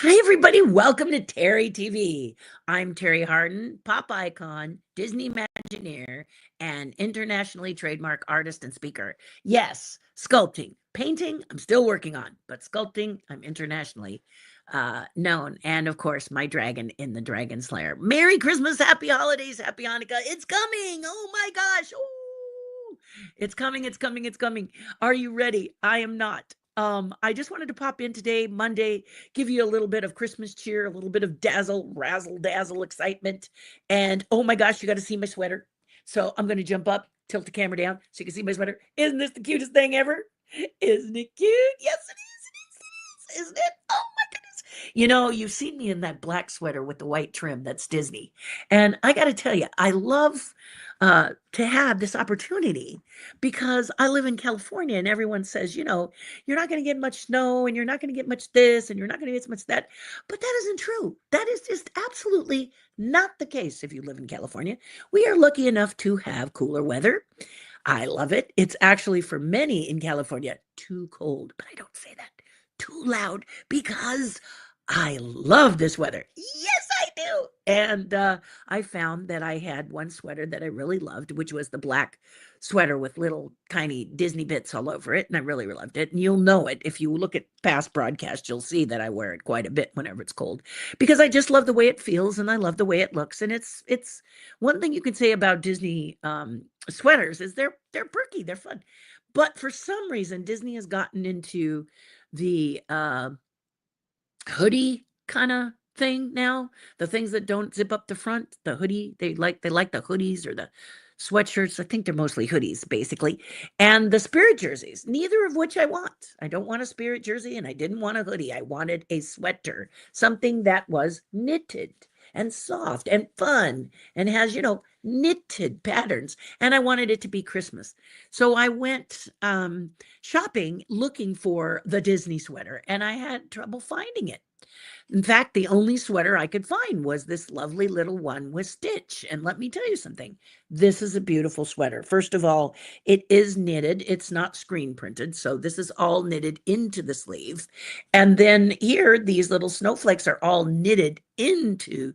Hi, everybody. Welcome to Terri TV. I'm Terri Hardin, pop icon, Disney Imagineer, and internationally trademark artist and speaker. Yes, sculpting. Painting, I'm still working on, but sculpting, I'm internationally known. And of course, my dragon in the Dragon Slayer. Merry Christmas, Happy Holidays, Happy Hanukkah. It's coming. Oh my gosh. Ooh. It's coming, it's coming, it's coming. Are you ready? I am not. I just wanted to pop in today, Monday, give you a little bit of Christmas cheer, a little bit of dazzle, razzle, dazzle excitement. And oh my gosh, you got to see my sweater. So I'm going to jump up, tilt the camera down so you can see my sweater. Isn't this the cutest thing ever? Isn't it cute? Yes, it is. Isn't it? Oh my goodness. You know, you've seen me in that black sweater with the white trim. That's Disney. And I got to tell you, I love to have this opportunity because I live in California and everyone says, you're not going to get much snow and you're not going to get much this and you're not going to get much that. But that isn't true. That is just absolutely not the case if you live in California. We are lucky enough to have cooler weather. I love it. It's actually for many in California too cold, but I don't say that too loud because I love this weather. Yes, I do. And I found that I had one sweater that I really loved, which was the black sweater with little tiny Disney bits all over it. And I really loved it. And you'll know it. If you look at past broadcasts, you'll see that I wear it quite a bit whenever it's cold because I just love the way it feels and I love the way it looks. And it's one thing you can say about Disney sweaters is they're perky, they're fun. But for some reason, Disney has gotten into the hoodie kind of thing now. The things that don't zip up the front, the hoodie, they like the hoodies or the sweatshirts. I think they're mostly hoodies, basically. And the spirit jerseys, neither of which I want. I don't want a spirit jersey and I didn't want a hoodie. I wanted a sweater, something that was knitted and soft and fun and has, knitted patterns. And I wanted it to be Christmas. So I went shopping looking for the Disney sweater and I had trouble finding it. In fact, the only sweater I could find was this lovely little one with stitch. And let me tell you something. This is a beautiful sweater. First of all, it is knitted. It's not screen printed. So this is all knitted into the sleeves. And then here, these little snowflakes are all knitted into,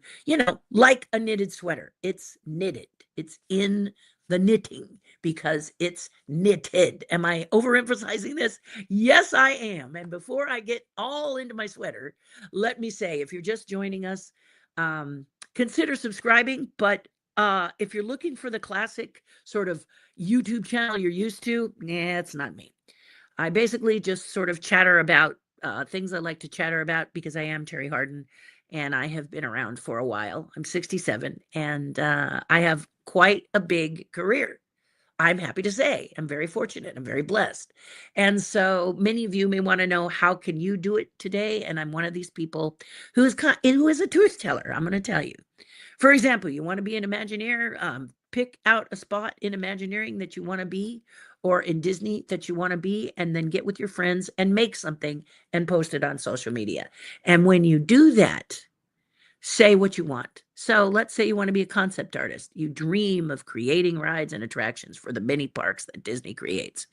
like a knitted sweater. It's knitted. It's in the knitting because it's knitted. Am I overemphasizing this? Yes, I am. And before I get all into my sweater, let me say, if you're just joining us, consider subscribing. But if you're looking for the classic sort of YouTube channel you're used to, nah, it's not me. I basically just sort of chatter about things I like to chatter about because I am Terri Hardin and I have been around for a while. I'm 67 and I have quite a big career. I'm happy to say I'm very fortunate. I'm very blessed. And so many of you may want to know, how can you do it today? And I'm one of these people who is a truth teller. I'm going to tell you. For example, you want to be an Imagineer, pick out a spot in Imagineering that you want to be or in Disney that you want to be, and then get with your friends and make something and post it on social media. And when you do that, say what you want. So let's say you want to be a concept artist. You dream of creating rides and attractions for the mini parks that Disney creates.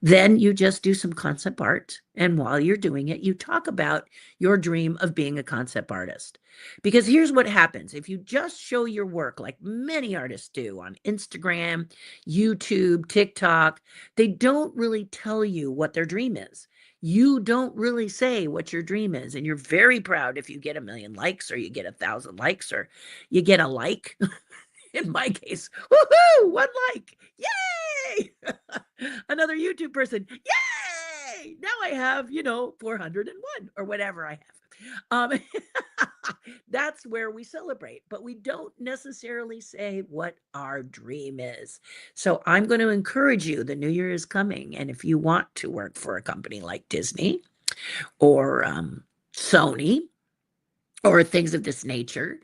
Then you just do some concept art. And while you're doing it, you talk about your dream of being a concept artist. Because here's what happens. If you just show your work like many artists do on Instagram, YouTube, TikTok, they don't really tell you what their dream is. You don't really say what your dream is. And you're very proud if you get 1,000,000 likes or you get 1,000 likes or you get a like. In my case, woohoo, one like. Yay! Another YouTube person. Yay! Now I have, 401 or whatever I have. Um, that's where we celebrate, but we don't necessarily say what our dream is. So I'm going to encourage you. The new year is coming. And if you want to work for a company like Disney or Sony or things of this nature,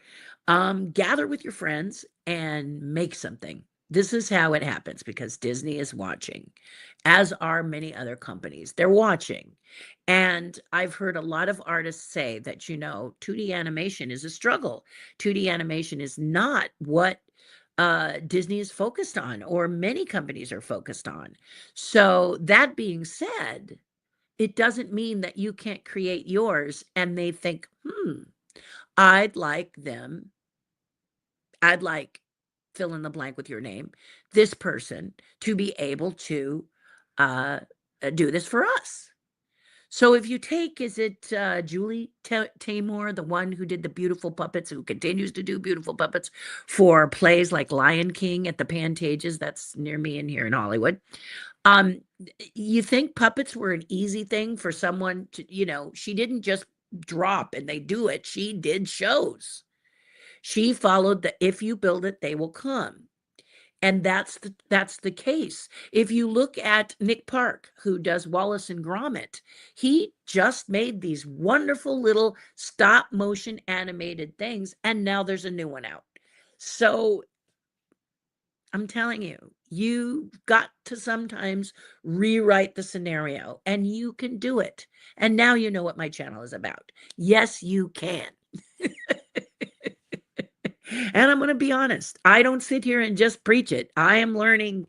gather with your friends and make something. This is how it happens because Disney is watching, as are many other companies. They're watching. And I've heard a lot of artists say that, 2D animation is a struggle. 2D animation is not what Disney is focused on, or many companies are focused on. So that being said, it doesn't mean that you can't create yours and they think, I'd like fill in the blank with your name, this person to be able to do this for us. So if you take, is it Julie Taymor, the one who did the beautiful puppets, who continues to do beautiful puppets for plays like Lion King at the Pantages, that's near me in here in Hollywood. You think puppets were an easy thing for someone to, she didn't just drop and they do it. She did shows. She followed the if you build it, they will come. And that's the case. If you look at Nick Park, who does Wallace and Gromit, he just made these wonderful little stop motion animated things, and now there's a new one out. So I'm telling you, you've got to sometimes rewrite the scenario, and you can do it. And now you know what my channel is about. Yes, you can. And I'm going to be honest, I don't sit here and just preach it. I am learning.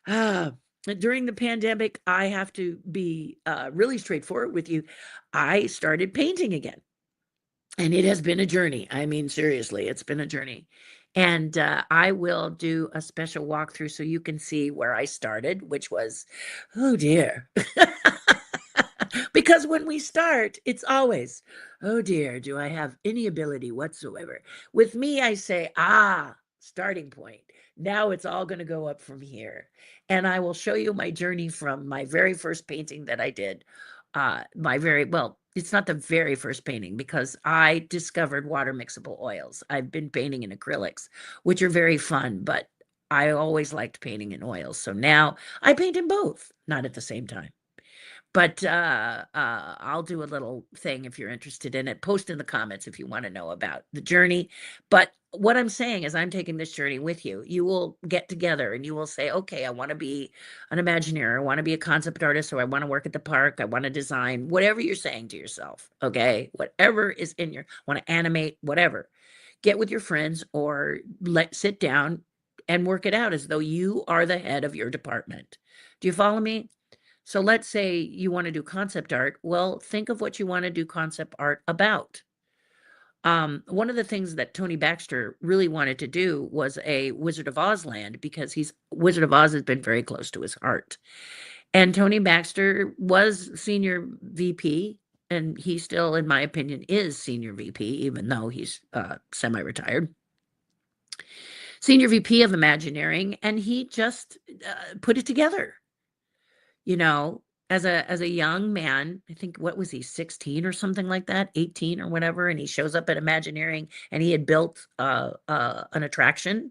During the pandemic, I have to be really straightforward with you. I started painting again. And it has been a journey. I mean, seriously, it's been a journey. And I will do a special walkthrough so you can see where I started, which was, oh dear. Because when we start, it's always, oh dear, do I have any ability whatsoever? With me, I say, starting point. Now it's all going to go up from here. And I will show you my journey from my very first painting that I did. It's not the very first painting because I discovered water mixable oils. I've been painting in acrylics, which are very fun, but I always liked painting in oils. So now I paint in both, not at the same time. But I'll do a little thing if you're interested in it. Post in the comments if you want to know about the journey. But what I'm saying is I'm taking this journey with you. You will get together and you will say, okay, I want to be an Imagineer. I want to be a concept artist, or I want to work at the park. I want to design, whatever you're saying to yourself. Okay. Whatever is in your, want to animate, whatever. Get with your friends or sit down and work it out as though you are the head of your department. Do you follow me? So let's say you want to do concept art. Well, think of what you want to do concept art about. One of the things that Tony Baxter really wanted to do was a Wizard of Oz land, because Wizard of Oz has been very close to his heart. And Tony Baxter was senior VP, and he still, in my opinion, is senior VP, even though he's semi-retired. Senior VP of Imagineering, and he just put it together. As a young man, I think, what was he, 16 or something like that, 18 or whatever, and he shows up at Imagineering, and he had built an attraction,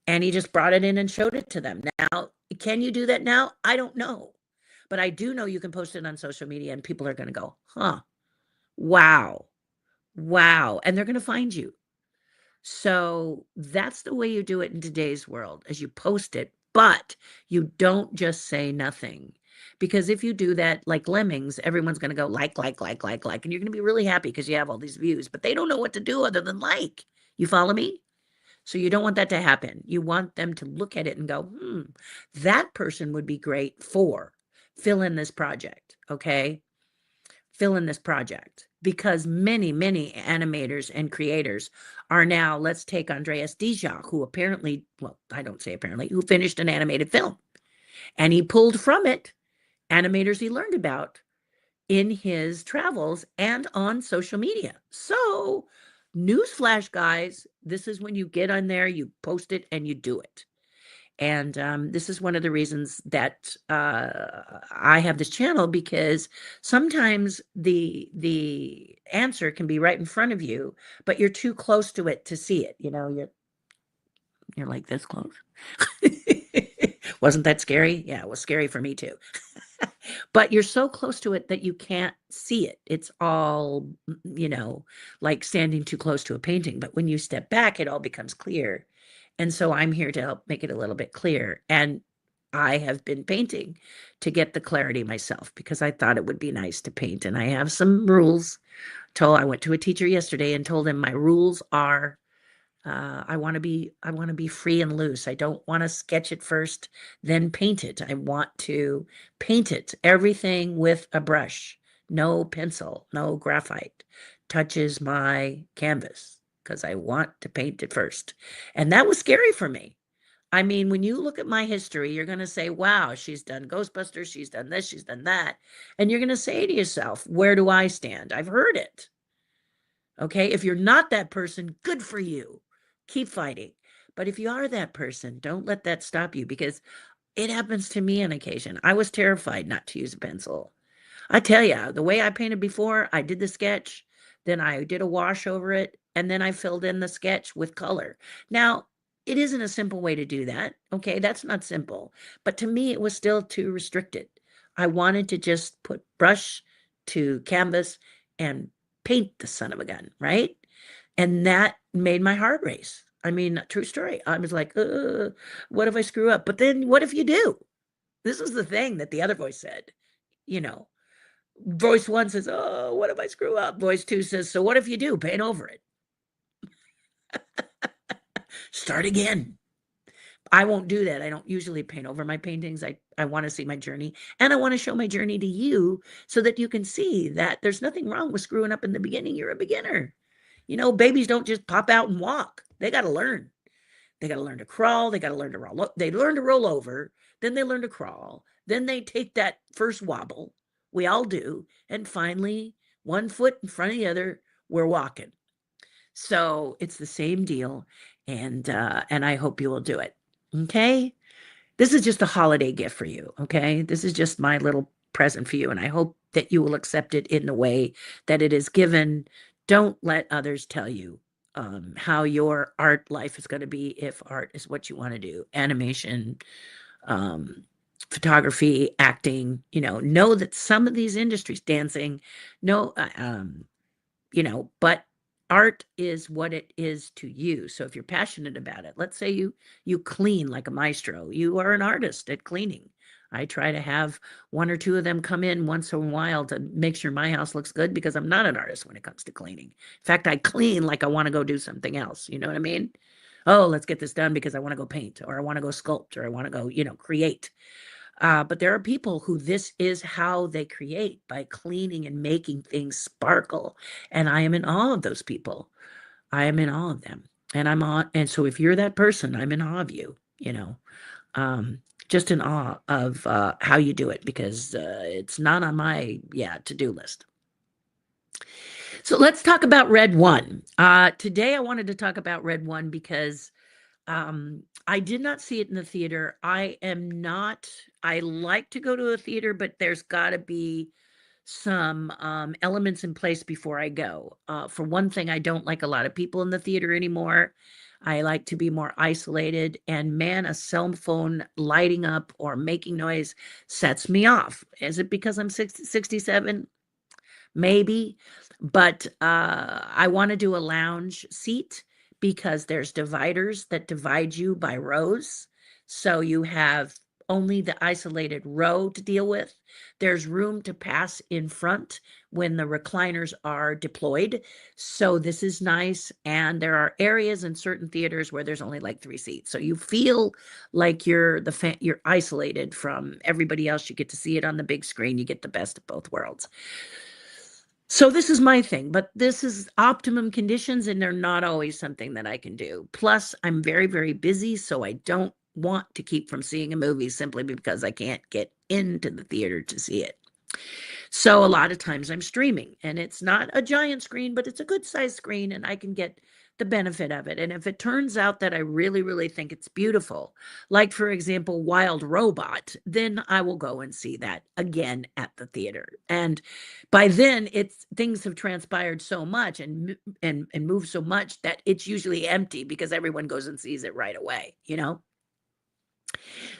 and he just brought it in and showed it to them. Now, can you do that now? I don't know. But I do know you can post it on social media, and people are going to go, wow, and they're going to find you. So that's the way you do it in today's world, as you post it, but you don't just say nothing. Because if you do that, like lemmings, everyone's going to go like, and you're going to be really happy because you have all these views, but they don't know what to do other than like. You follow me? So you don't want that to happen. You want them to look at it and go, that person would be great for fill in this project, okay? Fill in this project. Because many, many animators and creators are now, let's take Andreas Dijak, who apparently, well, I don't say apparently, who finished an animated film. And he pulled from it animators he learned about in his travels and on social media. So, newsflash, guys, this is when you get on there, you post it, and you do it. And this is one of the reasons that I have this channel, because sometimes the answer can be right in front of you, but you're too close to it to see it. You're like this close. Wasn't that scary? Yeah, it was scary for me too. But you're so close to it that you can't see it. It's all, like standing too close to a painting. But when you step back, it all becomes clear. And so I'm here to help make it a little bit clear. And I have been painting to get the clarity myself, because I thought it would be nice to paint. And I have some rules. I went to a teacher yesterday and told him my rules are, I want to be free and loose. I don't want to sketch it first, then paint it. I want to paint it, everything with a brush, No pencil, no graphite touches my canvas because I want to paint it first. And that was scary for me. I mean, when you look at my history, you're going to say, wow, she's done Ghostbusters, she's done this, she's done that. And you're going to say to yourself, where do I stand? I've heard it. Okay. If you're not that person, good for you. Keep fighting. But if you are that person, don't let that stop you because it happens to me on occasion. I was terrified not to use a pencil. I tell you, the way I painted before, I did the sketch, then I did a wash over it, and then I filled in the sketch with color. Now, it isn't a simple way to do that. Okay, that's not simple. But to me, it was still too restricted. I wanted to just put brush to canvas and paint the son of a gun, right? And that made my heart race. I mean, true story. I was like, what if I screw up? But then what if you do? This was the thing that the other voice said, you know. Voice one says, oh, what if I screw up? Voice two says, so what if you do? Paint over it. Start again. I won't do that. I don't usually paint over my paintings. I want to see my journey and I want to show my journey to you so that you can see that there's nothing wrong with screwing up in the beginning. You're a beginner. You know, babies don't just pop out and walk. They got to learn. They got to learn to crawl. They got to learn to roll. They learn to roll over. Then they learn to crawl. Then they take that first wobble. We all do. And finally, one foot in front of the other, we're walking. So it's the same deal. And I hope you will do it. Okay. This is just a holiday gift for you. Okay. This is just my little present for you. And I hope that you will accept it in the way that it is given. Don't let others tell you how your art life is going to be if art is what you want to do. Animation, um, photography, acting, know that some of these industries, dancing, no, but art is what it is to you. So if you're passionate about it, let's say you clean like a maestro, you are an artist at cleaning. I try to have one or two of them come in once in a while to make sure my house looks good because I'm not an artist when it comes to cleaning. In fact, I clean like I want to go do something else. You know what I mean? Oh, let's get this done because I want to go paint or I want to go sculpt or I want to go, create. But there are people who this is how they create by cleaning and making things sparkle. And I am in awe of those people. I am in awe of them. And so if you're that person, I'm in awe of you, just in awe of how you do it because it's not on my, to-do list. So let's talk about Red One. Today I wanted to talk about Red One because I did not see it in the theater. I like to go to a theater, but there's got to be some elements in place before I go. For one thing, I don't like a lot of people in the theater anymore. I like to be more isolated. And man, a cell phone lighting up or making noise sets me off. Is it because I'm 67? Maybe. But I want to do a lounge seat because there's dividers that divide you by rows. So you have only the isolated row to deal with. There's room to pass in front when the recliners are deployed. So this is nice. And there are areas in certain theaters where there's only like 3 seats. So you feel like you're isolated from everybody else. You get to see it on the big screen. You get the best of both worlds. So this is my thing, but this is optimum conditions and they're not always something that I can do. Plus, I'm very, very busy, so I don't want to keep from seeing a movie simply because I can't get into the theater to see it. So a lot of times I'm streaming and it's not a giant screen, but it's a good sized screen and I can get the benefit of it. And if it turns out that I really, really think it's beautiful, like for example, Wild Robot, then I will go and see that again at the theater. And by then things have transpired so much and moved so much that it's usually empty because everyone goes and sees it right away,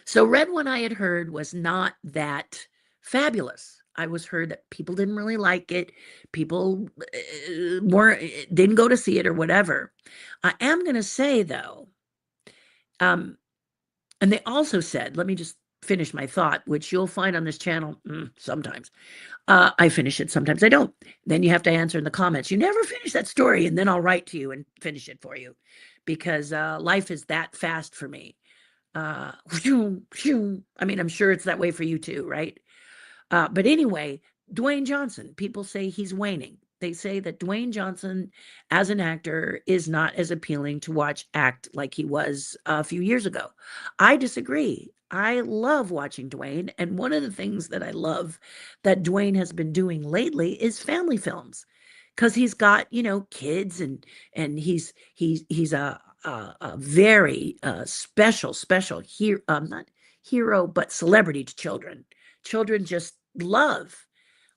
So Red One I had heard was not that fabulous. I was heard that people didn't really like it. People didn't go to see it or whatever. I am going to say though, and they also said, let me just finish my thought, which you'll find on this channel sometimes. I finish it, sometimes I don't. Then you have to answer in the comments. You never finish that story, and then I'll write to you and finish it for you because life is that fast for me. I mean, I'm sure it's that way for you too, right? But anyway, Dwayne Johnson, people say he's waning. They say that Dwayne Johnson, as an actor, is not as appealing to watch act like he was a few years ago. I disagree. I love watching Dwayne. And one of the things that I love that Dwayne has been doing lately is family films. Because he's got, kids, and he's a very special hero, not hero, but celebrity to children. Children just love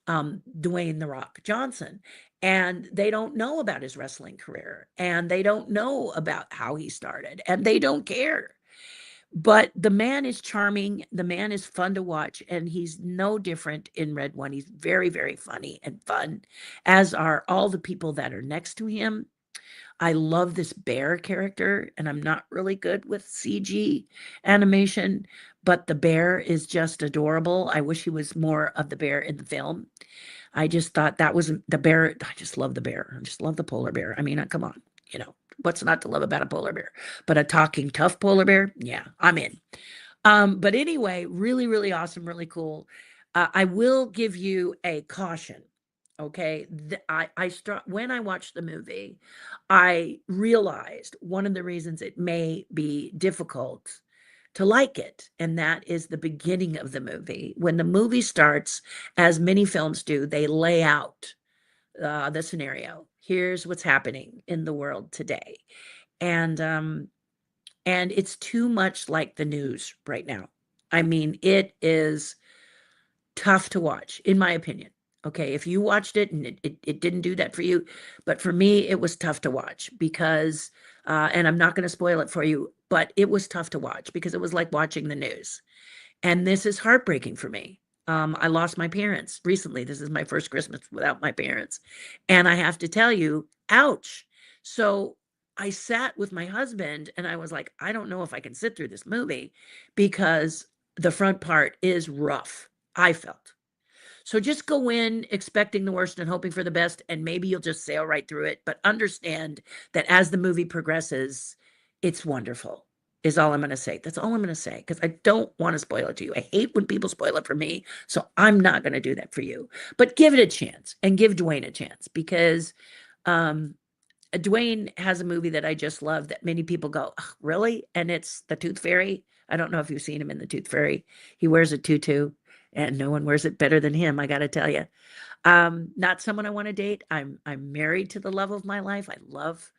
Dwayne The Rock Johnson. And they don't know about his wrestling career, and they don't know about how he started, and they don't care. But the man is charming. The man is fun to watch, and he's no different in Red One. He's very, very funny and fun, as are all the people that are next to him. I love this bear character, and I'm not really good with CG animation, but the bear is just adorable. I wish he was more of the bear in the film. I just thought that was the bear. I just love the bear. I just love the polar bear. I mean, come on, what's not to love about a polar bear? But a talking tough polar bear, yeah, I'm in. But anyway, really, really awesome, really cool. I will give you a caution. Okay, when I watched the movie, I realized one of the reasons it may be difficult to like it, and that is the beginning of the movie. When the movie starts, as many films do, they lay out the scenario. Here's what's happening in the world today, and it's too much like the news right now. I mean, it is tough to watch, in my opinion. Okay, if you watched it and it didn't do that for you, but for me, it was tough to watch because, and I'm not going to spoil it for you, but it was tough to watch because it was like watching the news. And this is heartbreaking for me. I lost my parents recently. This is my first Christmas without my parents. And I have to tell you, ouch. So I sat with my husband and I was like, I don't know if I can sit through this movie because the front part is rough, I felt. So just go in expecting the worst and hoping for the best, and maybe you'll just sail right through it. But understand that as the movie progresses, it's wonderful, is all I'm going to say. That's all I'm going to say, because I don't want to spoil it to you. I hate when people spoil it for me, so I'm not going to do that for you. But give it a chance, and give Dwayne a chance, because um, Dwayne has a movie that I just love that many people go, "Ugh, really?" And it's The Tooth Fairy. I don't know if you've seen him in The Tooth Fairy. He wears a tutu, and no one wears it better than him, I got to tell you. Not someone I want to date. I'm married to the love of my life. I love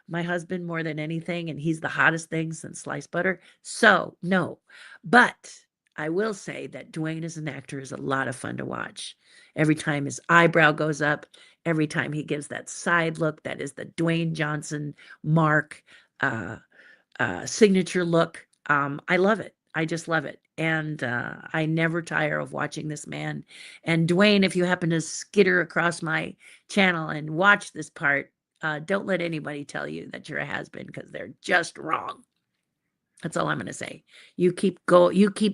my husband more than anything, and he's the hottest thing since sliced butter. So, no. But I will say that Dwayne as an actor is a lot of fun to watch. Every time his eyebrow goes up, every time he gives that side look, that is the Dwayne Johnson mark, uh, signature look. I love it. I just love it. And I never tire of watching this man. And Dwayne, if you happen to skitter across my channel and watch this part, don't let anybody tell you that you're a has-been, because they're just wrong. That's all I'm going to say. You keep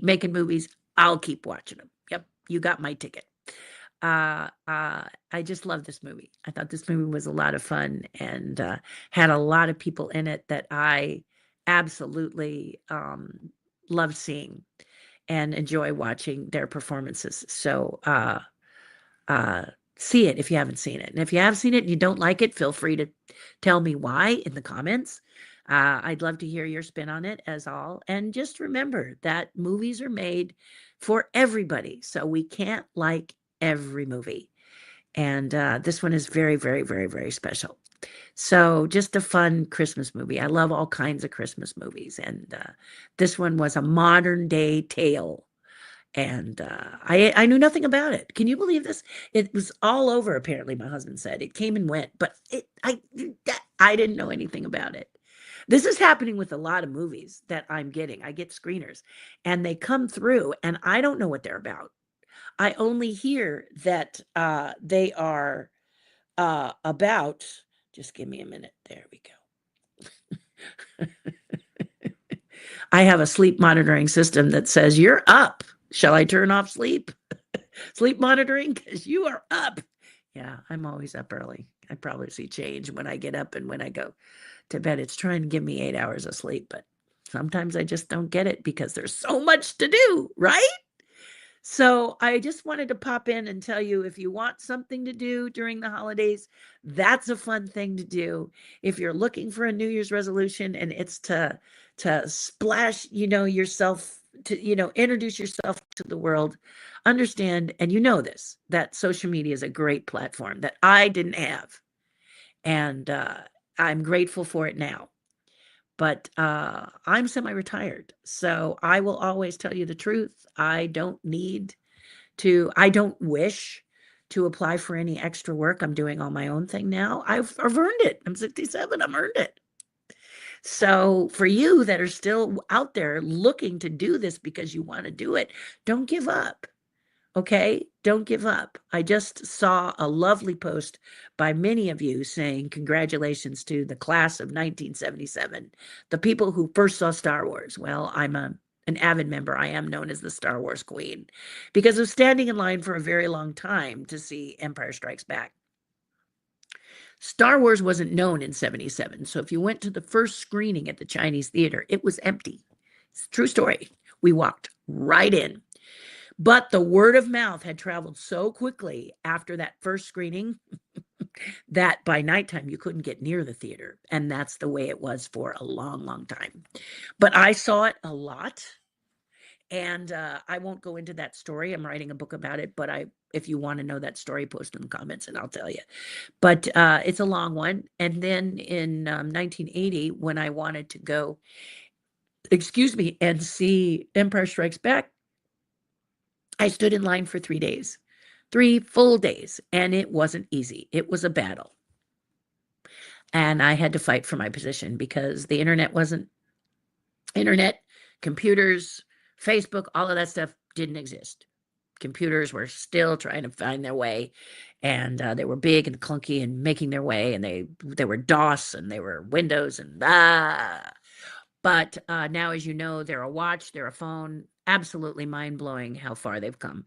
making movies. I'll keep watching them. Yep. You got my ticket. I just love this movie. I thought this movie was a lot of fun, and had a lot of people in it that I absolutely love seeing and enjoy watching their performances. So see it if you haven't seen it. And if you have seen it and you don't like it, feel free to tell me why in the comments. I'd love to hear your spin on it, as all. And just remember that movies are made for everybody. So we can't like every movie. And this one is very, very, very, very special. So just a fun Christmas movie. I love all kinds of Christmas movies. And this one was a modern day tale. And I knew nothing about it. Can you believe this? It was all over, apparently, my husband said. It came and went, but I didn't know anything about it. This is happening with a lot of movies that I'm getting. I get screeners, and they come through, and I don't know what they're about. I only hear that they are about, just give me a minute. There we go. I have a sleep monitoring system that says, "You're up. Shall I turn off sleep monitoring? Because you are up." Yeah, I'm always up early. I probably see change when I get up and when I go to bed. It's trying to give me 8 hours of sleep, but sometimes I just don't get it because there's so much to do, right? So I just wanted to pop in and tell you, if you want something to do during the holidays, that's a fun thing to do. If you're looking for a New Year's resolution and it's to splash, yourself, to, introduce yourself to the world, understand, and you know this, that social media is a great platform that I didn't have. And I'm grateful for it now. But I'm semi-retired, so I will always tell you the truth. I don't wish to apply for any extra work. I'm doing all my own thing now. I've earned it. I'm 67. I've earned it. So for you that are still out there looking to do this because you want to do it, don't give up. Okay, don't give up. I just saw a lovely post by many of you saying congratulations to the class of 1977, the people who first saw Star Wars. Well, an avid member. I am known as the Star Wars Queen because of standing in line for a very long time to see Empire Strikes Back. Star Wars wasn't known in 77, so if you went to the first screening at the Chinese theater, it was empty. It's a true story. We walked right in. But the word of mouth had traveled so quickly after that first screening that by nighttime you couldn't get near the theater. And that's the way it was for a long, long time. But I saw it a lot. And I won't go into that story. I'm writing a book about it. But if you want to know that story, post in the comments and I'll tell you. But it's a long one. And then in 1980, when I wanted to go, and see Empire Strikes Back, I stood in line for 3 days, 3 full days, and it wasn't easy. It was a battle. And I had to fight for my position because the internet, computers, Facebook, all of that stuff didn't exist. Computers were still trying to find their way, and they were big and clunky and making their way, and they were DOS and they were Windows and But now, as you know, they're a watch, they're a phone. Absolutely mind-blowing how far they've come.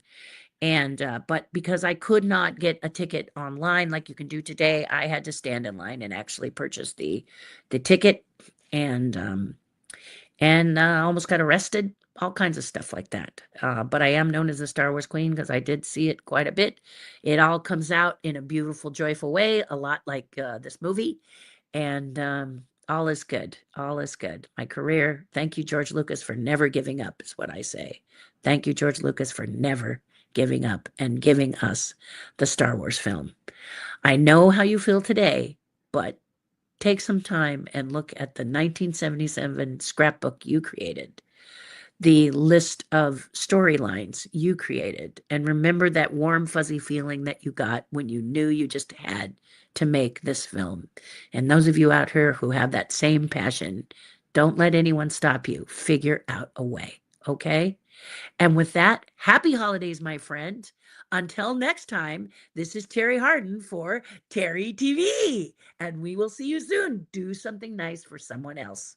And but because I could not get a ticket online like you can do today, I had to stand in line and actually purchase the ticket, and almost got arrested, all kinds of stuff like that. But I am known as the Star Wars Queen because I did see it quite a bit. It all comes out in a beautiful, joyful way, a lot like this movie, and all is good. All is good. My career. Thank you, George Lucas, for never giving up, is what I say. Thank you, George Lucas, for never giving up and giving us the Star Wars film. I know how you feel today, but take some time and look at the 1977 scrapbook you created, the list of storylines you created, and remember that warm, fuzzy feeling that you got when you knew you just had to make this film. And those of you out here who have that same passion, don't let anyone stop you. Figure out a way, okay? And with that, happy holidays, my friend. Until next time, this is Terri Hardin for Terri TV, and we will see you soon. Do something nice for someone else.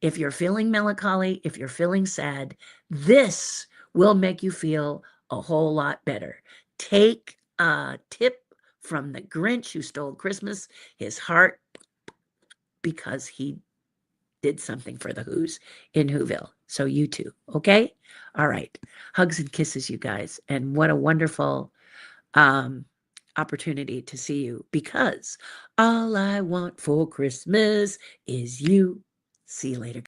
If you're feeling melancholy, if you're feeling sad, this will make you feel a whole lot better. Take a tip from the Grinch who stole Christmas, his heart, because he did something for the Who's in Whoville. So you too, okay? All right. Hugs and kisses, you guys. And what a wonderful opportunity to see you, because all I want for Christmas is you. See you later.